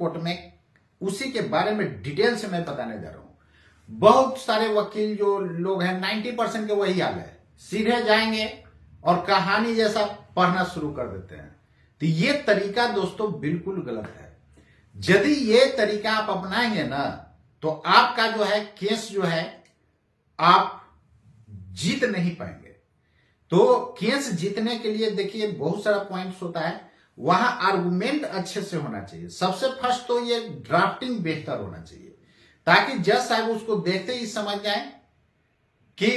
Court में, उसी के बारे में डिटेल से मैं बताने जा रहा हूं। बहुत सारे वकील जो लोग हैं 90% के वही हाल है, सीधे जाएंगे और कहानी जैसा पढ़ना शुरू कर देते हैं। तो ये तरीका दोस्तों बिल्कुल गलत है। यदि ये तरीका आप अपनाएंगे ना तो आपका जो है केस जो है आप जीत नहीं पाएंगे। तो केस जीतने के लिए देखिए बहुत सारा पॉइंट्स होता है, वहां आर्गुमेंट अच्छे से होना चाहिए। सबसे फर्स्ट तो ये ड्राफ्टिंग बेहतर होना चाहिए ताकि जज साहब उसको देखते ही समझ जाए कि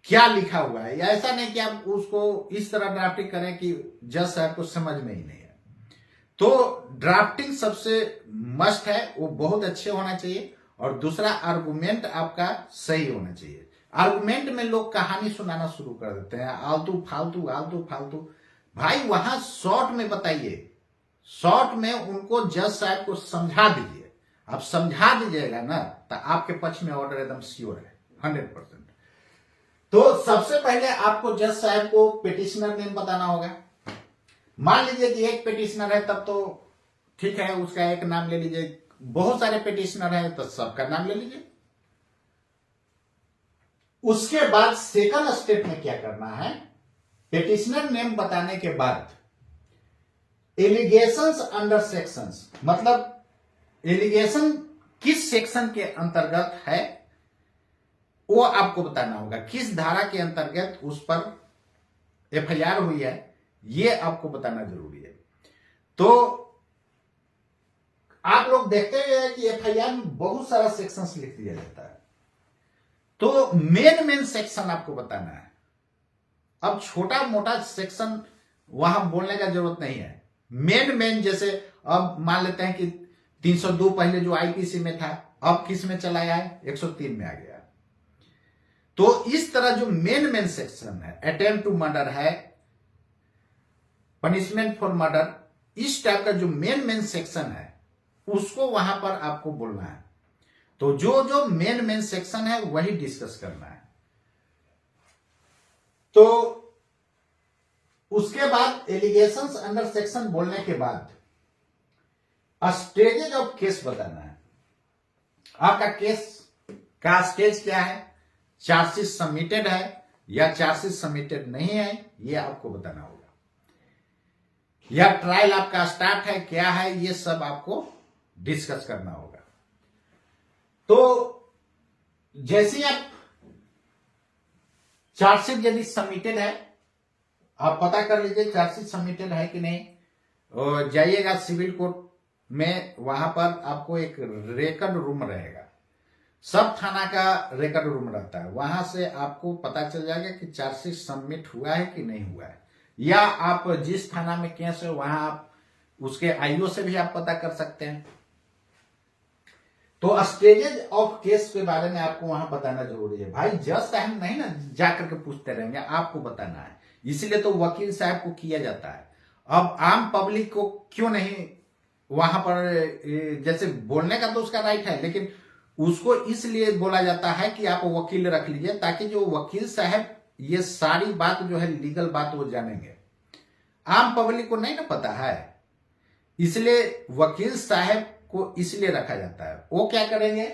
क्या लिखा हुआ है, या ऐसा नहीं कि आप उसको इस तरह ड्राफ्टिंग करें कि जज साहब को समझ में ही नहीं है। तो ड्राफ्टिंग सबसे मस्ट है, वो बहुत अच्छे होना चाहिए। और दूसरा आर्गुमेंट आपका सही होना चाहिए। आर्गुमेंट में लोग कहानी सुनाना शुरू कर देते हैं, आलतू फालतू आलतू फालतू। भाई वहां शॉर्ट में बताइए, शॉर्ट में उनको जज साहब को समझा दीजिए। आप समझा दीजिएगा ना तो आपके पक्ष में ऑर्डर एकदम श्योर है 100%। तो सबसे पहले आपको जज साहब को पिटिशनर नेम बताना होगा। मान लीजिए कि एक पिटिशनर है तब तो ठीक है, उसका एक नाम ले लीजिए। बहुत सारे पिटिशनर हैं तो सबका नाम ले लीजिए। उसके बाद सेकंड स्टेप में क्या करना है, पिटिशनर नेम बताने के बाद एलिगेशंस अंडर सेक्शंस, मतलब एलिगेशन किस सेक्शन के अंतर्गत है वो आपको बताना होगा। किस धारा के अंतर्गत उस पर एफआईआर हुई है ये आपको बताना जरूरी है। तो आप लोग देखते हैं कि एफआईआर में बहुत सारा सेक्शंस लिख दिया जाता है, तो मेन सेक्शन आपको बताना है। अब छोटा मोटा सेक्शन वहां बोलने का जरूरत नहीं है। मेन जैसे अब मान लेते हैं कि 302 पहले जो आईपीसी में था अब किस में चला आया है, 103 में आ गया। तो इस तरह जो मेन सेक्शन है, अटेम्प्ट टू मर्डर है, पनिशमेंट फॉर मर्डर, इस टाइप का जो मेन सेक्शन है उसको वहां पर आपको बोलना है। तो जो जो मेन सेक्शन है वही डिस्कस करना है। तो उसके बाद एलिगेशंस अंडर सेक्शन बोलने के बाद स्टेजेज ऑफ केस बताना है। आपका केस का स्टेज क्या है, चार्जशीट सबमिटेड है या चार्जशीट सबमिटेड नहीं है, यह आपको बताना होगा। या ट्रायल आपका स्टार्ट है क्या है, यह सब आपको डिस्कस करना होगा। तो जैसे आप चार्जशीट यदि सबमिटेड है, आप पता कर लीजिए चार्जशीट सबमिटेड है कि नहीं, और जाइएगा सिविल कोर्ट में, वहां पर आपको एक रिकॉर्ड रूम रहेगा। सब थाना का रिकॉर्ड रूम रहता है, वहां से आपको पता चल जाएगा कि चार्जशीट सबमिट हुआ है कि नहीं हुआ है। या आप जिस थाना में केस है वहां आप उसके आईओ से भी आप पता कर सकते हैं। तो स्टेजेज ऑफ केस के बारे में आपको वहां बताना जरूरी है। भाई जज साहब नहीं ना जाकर के पूछते रहेंगे, आपको बताना है। इसलिए तो वकील साहब को किया जाता है। अब आम पब्लिक को क्यों नहीं वहां पर, जैसे बोलने का तो उसका राइट है, लेकिन उसको इसलिए बोला जाता है कि आप वकील रख लीजिए ताकि जो वकील साहब ये सारी बात जो है लीगल बात वो जानेंगे। आम पब्लिक को नहीं ना पता है, इसलिए वकील साहब को इसलिए रखा जाता है। वो क्या करेंगे,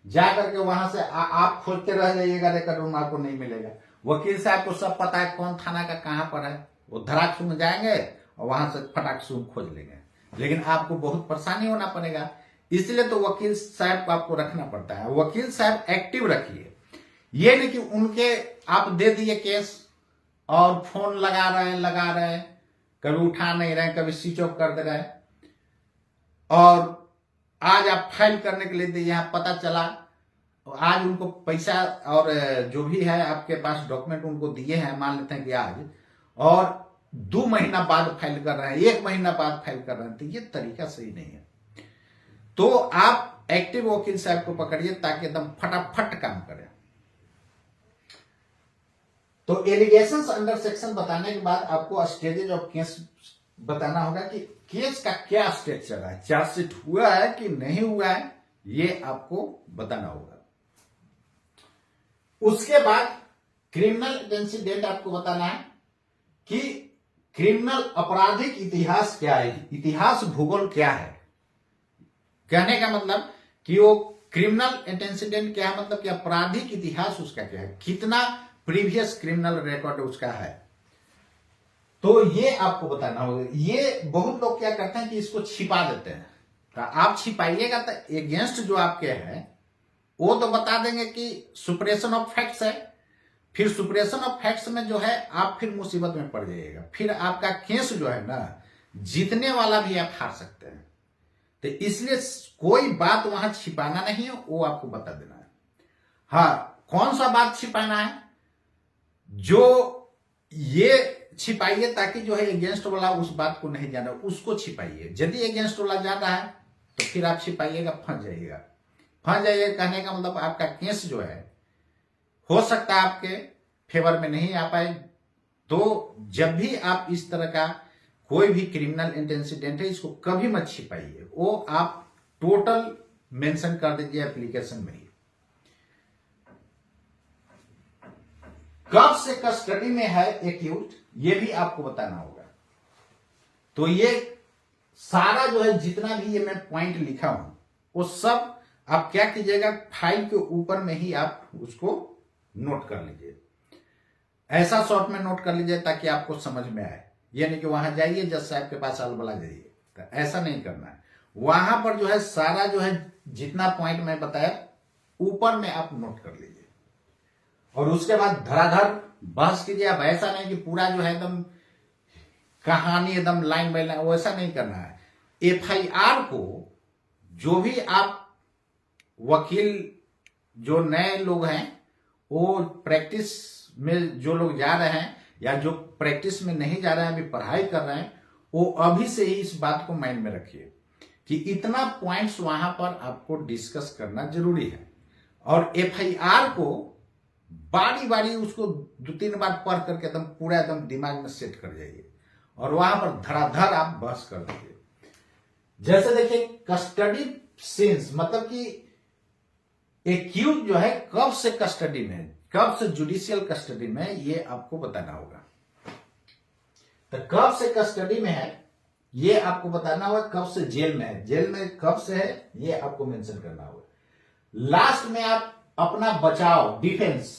जाकर के वहां से आप खोजते रह जाइएगा, रिकॉर्ड रूम आपको नहीं मिलेगा। वकील साहब को सब पता है कौन थाना का कहां पर है, वो धड़ाक सुन जाएंगे और वहां से फटाक सुन खोज लेंगे। लेकिन आपको बहुत परेशानी होना पड़ेगा, इसलिए तो वकील साहब को आपको रखना पड़ता है। वकील साहब एक्टिव रखिए, ये नहीं कि उनके आप दे दिए केस और फोन लगा रहे हैं, कभी उठा नहीं रहे, कभी स्विच ऑफ कर दे रहे हैं, और आज आप फाइल करने के लिए यहां पता चला, आज उनको पैसा और जो भी है आपके पास डॉक्यूमेंट उनको दिए हैं, मान लेते हैं कि आज, और 2 महीना बाद फाइल कर रहे हैं, 1 महीना बाद फाइल कर रहे हैं, तो ये तरीका सही नहीं है। तो आप एक्टिव वकील साहब को पकड़िए ताकि एकदम फटाफट काम करें। तो एलिगेशंस अंडर सेक्शन बताने के बाद आपको स्टेजेज ऑफ केस बताना होगा कि केस का क्या स्टेज चल रहा है, चार्जशीट हुआ है कि नहीं हुआ है, ये आपको बताना होगा। उसके बाद क्रिमिनल इंसिडेंट आपको बताना है कि क्रिमिनल आपराधिक इतिहास क्या है, इतिहास भूगोल क्या है। कहने का मतलब कि वो क्रिमिनल एंटेसिडेंट क्या है, मतलब कि आपराधिक इतिहास उसका क्या है, कितना प्रीवियस क्रिमिनल रिकॉर्ड उसका है, तो ये आपको बताना होगा। ये बहुत लोग क्या करते हैं कि इसको छिपा देते हैं, तो आप छिपाइएगा तो एगेंस्ट जो आपके हैं वो तो बता देंगे कि सुप्रेशन ऑफ फैक्ट्स है, फिर सुप्रेशन ऑफ फैक्ट्स में जो है आप फिर मुसीबत में पड़ जाइएगा, फिर आपका केस जो है ना जीतने वाला भी आप हार सकते हैं। तो इसलिए कोई बात वहां छिपाना नहीं है, वो आपको बता देना है। हाँ, कौन सा बात छिपाना है, जो ये छिपाइए ताकि जो है अगेंस्ट वाला उस बात को नहीं जाना, उसको छिपाइए। यदि अगेंस्ट वाला जाना है तो फिर आप छिपाइएगा, फंस जाइएगा। कहने का मतलब आपका केस जो है हो सकता है आपके फेवर में नहीं आ पाए। तो जब भी आप इस तरह का कोई भी क्रिमिनल इंटेंसिडेंट है, इसको कभी मत छिपाइए, वो आप टोटल मेंशन कर दीजिए एप्लीकेशन में ही। कब से कस्टडी में है एक्यूज, ये भी आपको बताना होगा। तो ये सारा जो है जितना भी ये मैं पॉइंट लिखा हूं वो सब आप क्या कीजिएगा, फाइल के ऊपर में ही आप उसको नोट कर लीजिए। ऐसा शॉर्ट में नोट कर लीजिए ताकि आपको समझ में आए, यानी कि वहां जाइए जज साहब के पास अलबला जाइए, तो ऐसा नहीं करना है। वहां पर जो है सारा जो है जितना पॉइंट मैं बताया ऊपर में आप नोट कर लीजिए, और उसके बाद धराधर बहस कीजिए। अब ऐसा नहीं कि पूरा जो है एकदम कहानी एकदम लाइन बाय लाइन, वैसा नहीं करना है। एफआईआर को जो भी आप वकील जो नए लोग हैं, वो प्रैक्टिस में जो लोग जा रहे हैं या जो प्रैक्टिस में नहीं जा रहे हैं, अभी पढ़ाई कर रहे हैं, वो अभी से ही इस बात को माइंड में रखिए कि इतना पॉइंट्स वहां पर आपको डिस्कस करना जरूरी है। और एफआईआर को बारी बारी उसको 2-3 बार पढ़ करके एकदम पूरा एकदम दिमाग में सेट कर जाइए, और वहां पर धड़ाधड़ आप बहस कर दीजिए। जैसे देखिए कस्टडी सीन्स, मतलब कि एक्यूज जो है कब से कस्टडी में, कब से जुडिशियल कस्टडी में, ये आपको बताना होगा। तो कब से कस्टडी में है ये आपको बताना होगा, कब से जेल में है, जेल में कब से है ये आपको मेंशन करना होगा। लास्ट में आप अपना बचाव, डिफेंस,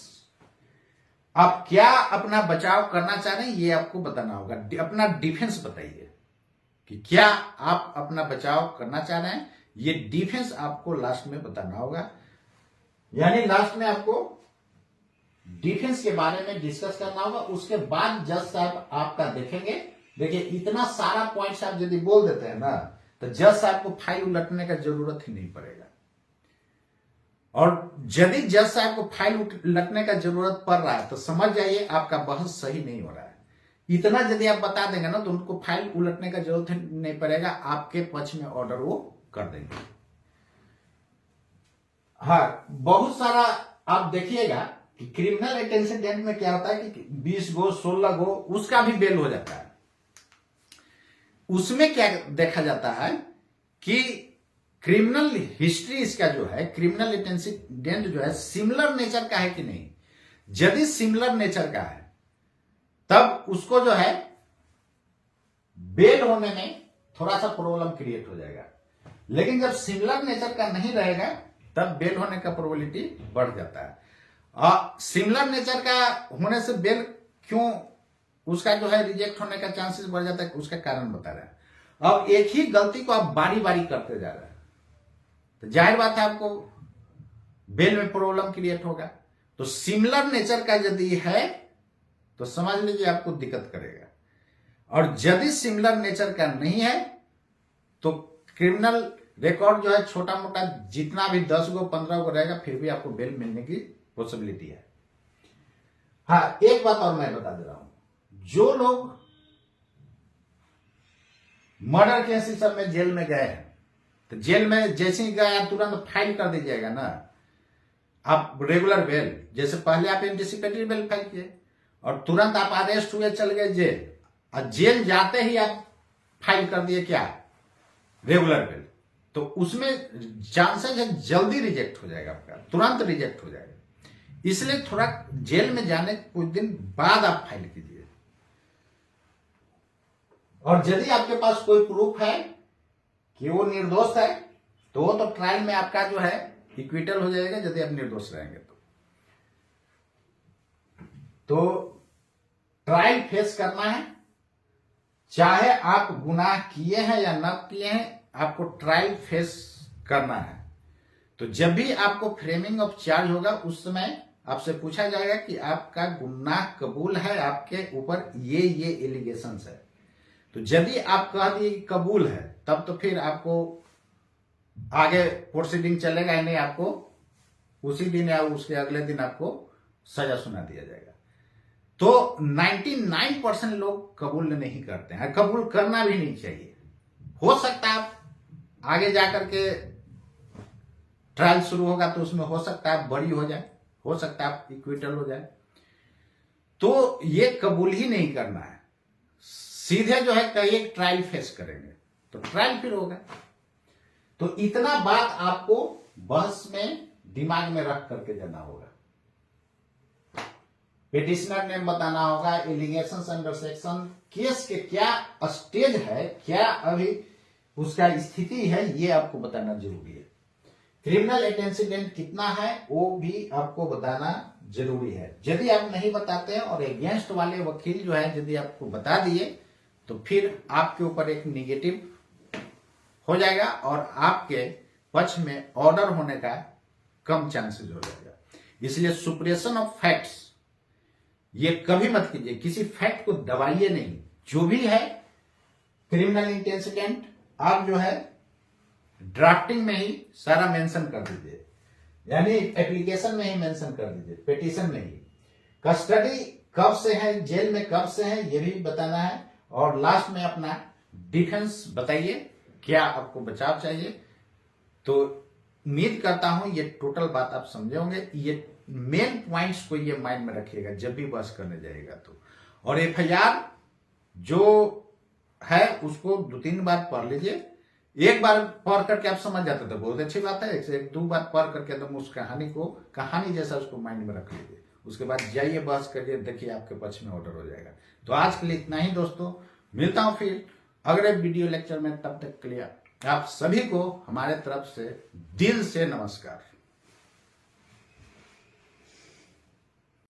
आप क्या अपना बचाव करना चाह रहे हैं ये आपको बताना होगा। अपना डिफेंस बताइए कि क्या आप अपना बचाव करना चाह रहे हैं, ये डिफेंस आपको लास्ट में बताना होगा। यानी लास्ट में आपको डिफेंस के बारे में डिस्कस करना होगा। उसके बाद जज साहब आपका देखेंगे। देखिए इतना सारा पॉइंट्स आप यदि बोल देते हैं ना, तो जज साहब को फाइल उलटने का जरूरत ही नहीं पड़ेगा। और यदि जज साहब को फाइल उलटने का जरूरत पड़ रहा है तो समझ जाइए आपका बहस सही नहीं हो रहा है। इतना यदि आप बता देंगे ना तो उनको फाइल उलटने का जरूरत नहीं पड़ेगा, आपके पक्ष में ऑर्डर वो कर देंगे। हाँ, बहुत सारा आप देखिएगा कि क्रिमिनल एंटेसिडेंट में क्या होता है कि 20 गो 16 गो उसका भी बेल हो जाता है। उसमें क्या देखा जाता है कि क्रिमिनल हिस्ट्री इसका जो है, क्रिमिनल एंटेसिडेंट जो है सिमिलर नेचर का है कि नहीं। यदि सिमिलर नेचर का है तब उसको जो है बेल होने में थोड़ा सा प्रॉब्लम क्रिएट हो जाएगा, लेकिन जब सिमिलर नेचर का नहीं रहेगा तब बेल होने का प्रोबेबिलिटी बढ़ जाता है। सिमिलर नेचर का होने से बेल क्यों उसका जो है रिजेक्ट होने का चांसेस बढ़ जाता है, उसका कारण बता रहे हैं। अब एक ही गलती को आप बारी बारी करते जा रहे हैं तो जाहिर बात है आपको बेल में प्रॉब्लम क्रिएट होगा। तो सिमिलर नेचर का यदि है तो समझ लीजिए आपको दिक्कत करेगा, और यदि सिमिलर नेचर का नहीं है तो क्रिमिनल रिकॉर्ड जो है छोटा मोटा जितना भी 10 गो 15 गो रहेगा फिर भी आपको बेल मिलने की पॉसिबिलिटी है। हाँ, एक बात और मैं बता दे रहा हूं, जो लोग मर्डर केस सब में जेल में गए हैं तो जेल में जैसे ही गए तुरंत फाइल कर दीजिएगा ना आप रेगुलर बेल। जैसे पहले आप एंटिसिपेटरी बेल फाइल किए और तुरंत आप अरेस्ट हुए चल गए जेल, और जेल जाते ही आप फाइल कर दिए क्या रेगुलर बेल, तो उसमें चांसेस है जल्दी रिजेक्ट हो जाएगा, आपका तुरंत रिजेक्ट हो जाएगा। इसलिए थोड़ा जेल में जाने कुछ दिन बाद आप फाइल कीजिए। और यदि आपके पास कोई प्रूफ है कि वो निर्दोष है तो वो तो ट्रायल में आपका जो है इक्विटल हो जाएगा यदि आप निर्दोष रहेंगे तो ट्रायल फेस करना है, चाहे आप गुनाह किए हैं या न किए हैं, आपको ट्रायल फेस करना है। तो जब भी आपको फ्रेमिंग ऑफ चार्ज होगा उस समय आपसे पूछा जाएगा कि आपका गुनाह कबूल है, आपके ऊपर ये एलिगेशंस है। तो यदि आप कह दिए कि कबूल है तब तो फिर आपको आगे प्रोसीडिंग चलेगा ही नहीं, आपको उसी दिन या उसके अगले दिन आपको सजा सुना दिया जाएगा। तो 99% लोग कबूल नहीं करते हैं, कबूल करना भी नहीं चाहिए। हो सकता है आप आगे जाकर के ट्रायल शुरू होगा तो उसमें हो सकता है आप बरी हो जाए, हो सकता है आप इक्विटल हो जाए, तो ये कबूल ही नहीं करना है। सीधे जो है कहीं एक ट्रायल फेस करेंगे तो ट्रायल फिर होगा। तो इतना बात आपको बहस में दिमाग में रख करके जाना होगा। पिटिशनर ने बताना होगा एलिगेशंस अंडर सेक्शन, केस के क्या स्टेज है, क्या अभी उसका स्थिति है, ये आपको बताना जरूरी है। क्रिमिनल एंटेसिडेंट कितना है वो भी आपको बताना जरूरी है। यदि आप नहीं बताते हैं और अगेंस्ट वाले वकील जो है यदि आपको बता दिए तो फिर आपके ऊपर एक निगेटिव हो जाएगा और आपके पक्ष में ऑर्डर होने का कम चांसेस हो जाएगा। इसलिए सुप्रेशन ऑफ फैक्ट्स ये कभी मत कीजिए, किसी फैक्ट को दबाइए नहीं। जो भी है क्रिमिनल इंटेंसिडेंट आप जो है ड्राफ्टिंग में ही सारा मेंशन कर दीजिए, यानी एप्लीकेशन में ही मेंशन कर दीजिए, पिटीशन में ही। कस्टडी कब से है, जेल में कब से है, ये भी बताना है। और लास्ट में अपना डिफेंस बताइए, क्या आपको बचाव चाहिए। तो उम्मीद करता हूं ये टोटल बात आप समझे होंगे। ये मेन पॉइंट्स को ये माइंड में रखिएगा जब भी बहस करने जाएगा तो। और एफआईआर जो है उसको 2-3 बार पढ़ लीजिए। एक बार पढ़ करके आप समझ जाते तो बहुत अच्छी बात है, एक 2 बार पढ़ करके एकदम उस कहानी जैसा उसको माइंड में रख लीजिए। उसके बाद जाइए बहस करिए, देखिए आपके पक्ष में ऑर्डर हो जाएगा। तो आज के लिए इतना ही दोस्तों, मिलता हूं फिर अगले वीडियो लेक्चर में। तब तक के लिए आप सभी को हमारे तरफ से दिल से नमस्कार।